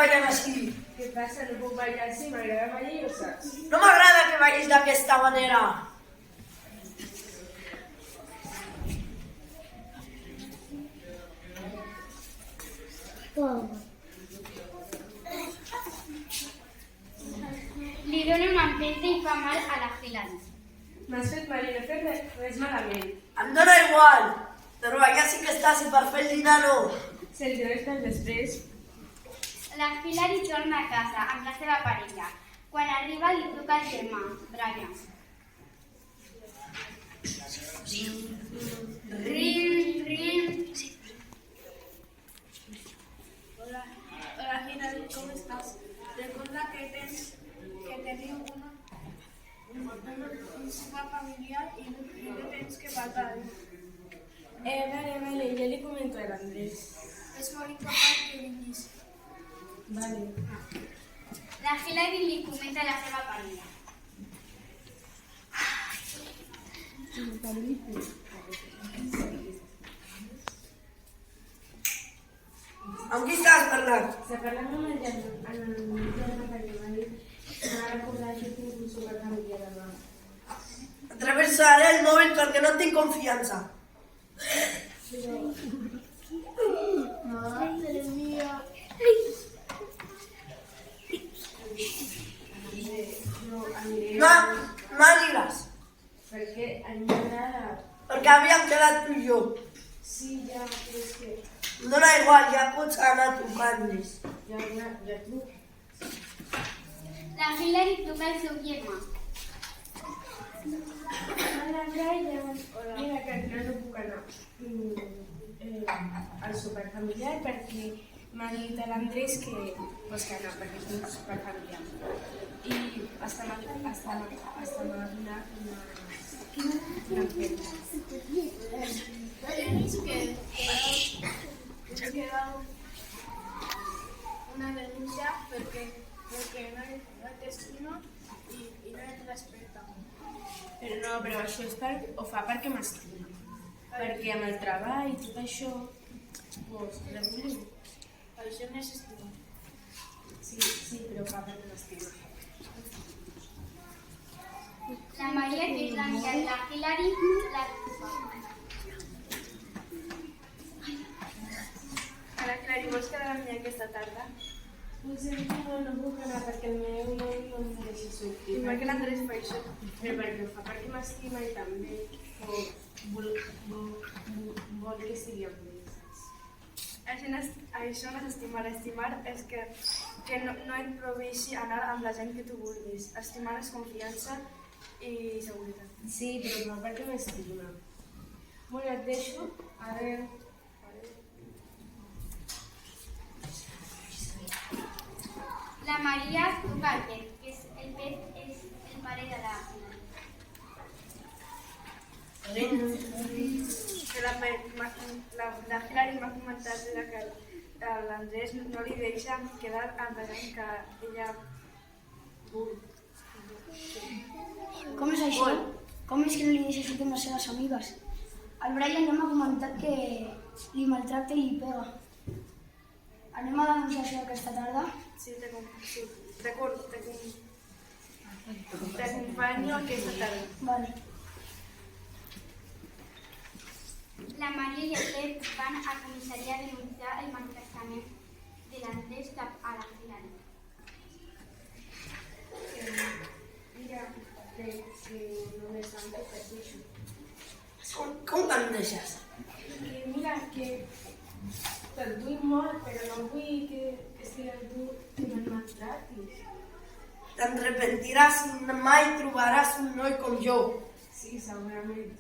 ballant així? Què passa? No puc ballar així, m'agrada ballar i ho saps. No m'agrada que ballis d'aquesta manera. Li dona una empenta i fa mal a la Hilary. M'has fet mal i no he fet res malament. Em dóna igual, però allà sí que estàs i per fer el dinar no. Si el dinar és després. La Hilary torna a casa amb la seva parella. Quan arriba li truca el germà, Brian. Rin. Hola Hilary, ¿cómo estás? Recuerda que tenía un sopar familiar y no tienes que faltar. Vale, jo li comento a l'Andrés. Es muy importante que vinguis. Vale. La Hilary li comenta a la seva parella. Amb qui estàs parlant? Se parlant amb el germà que m'ha dit m'ha recordat que tinc un sopar familiar demà. Atravessaré el mòbil perquè no tinc confiança. Madre mía. No m'aniràs, Perquè a mi m'agrada. perquè havíem quedat tu i jo. Sí, ja, però és que Em dóna igual, ja pots anar trucant-les. ja tu. La Hilary truca al seu germà. Hola, Brian. Mira, que al final no puc anar al sopar familiar perquè m'ha dit a l'Andrés que no, perquè és un sopar familiar. I hasta m'ha donat una empenta. Tenéis que quedar una denuncia porque no te estimo y no te respeta. Però això és ho fa perquè m'estima. Perquè amb el treball i tot això, doncs, regulo. Per això necessito. Sí, però ho fa perquè m'estima. La Maria, que és l'amiga de la Hilary, la truca. Ara, Clary, vols quedar amb mi aquesta tarda? No puc anar perquè el meu noi no em deixa sortir. I per què l'Andrés fa això? Però perquè ho fa perquè m'estima i també vol que sigui amb mi, saps? Això no és estimar. Estimar és que no et prohibeixi anar amb la gent que tu vulguis. Estimar és confiança i seguretat. Sí, però no perquè m'estima. Bueno, et deixo. Adéu. La Maria truca al Pep, que el Pep és el pare de la Hilary. Que la Hilary m'ha comentat que l'Andrés no li deixa quedar amb la gent que ella vol. Com és això? Com és que no li deixa sortir amb les seves amigues? El Brian ja m'ha comentat que li maltracta i li pega. Anem a denunciar això aquesta tarda? Sí, t'acompanyo aquesta tarda. Vale. La Maria i el Pep van a comissaria a denunciar el maltractament de l'Andrés cap a la Hilary. Mira, que només han fet això. Com em deixes? Que mira, que te'l vull molt, però no vull que sigues tu que me'n maltratis. Te'n arrepentiràs i mai trobaràs un noi com jo. Sí, segurament.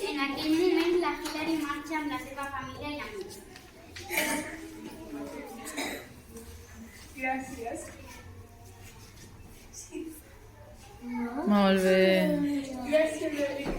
En aquell moment, la Hilary marxa amb la seva família i amics. Gràcies. Molt bé. Gràcies, Enrique.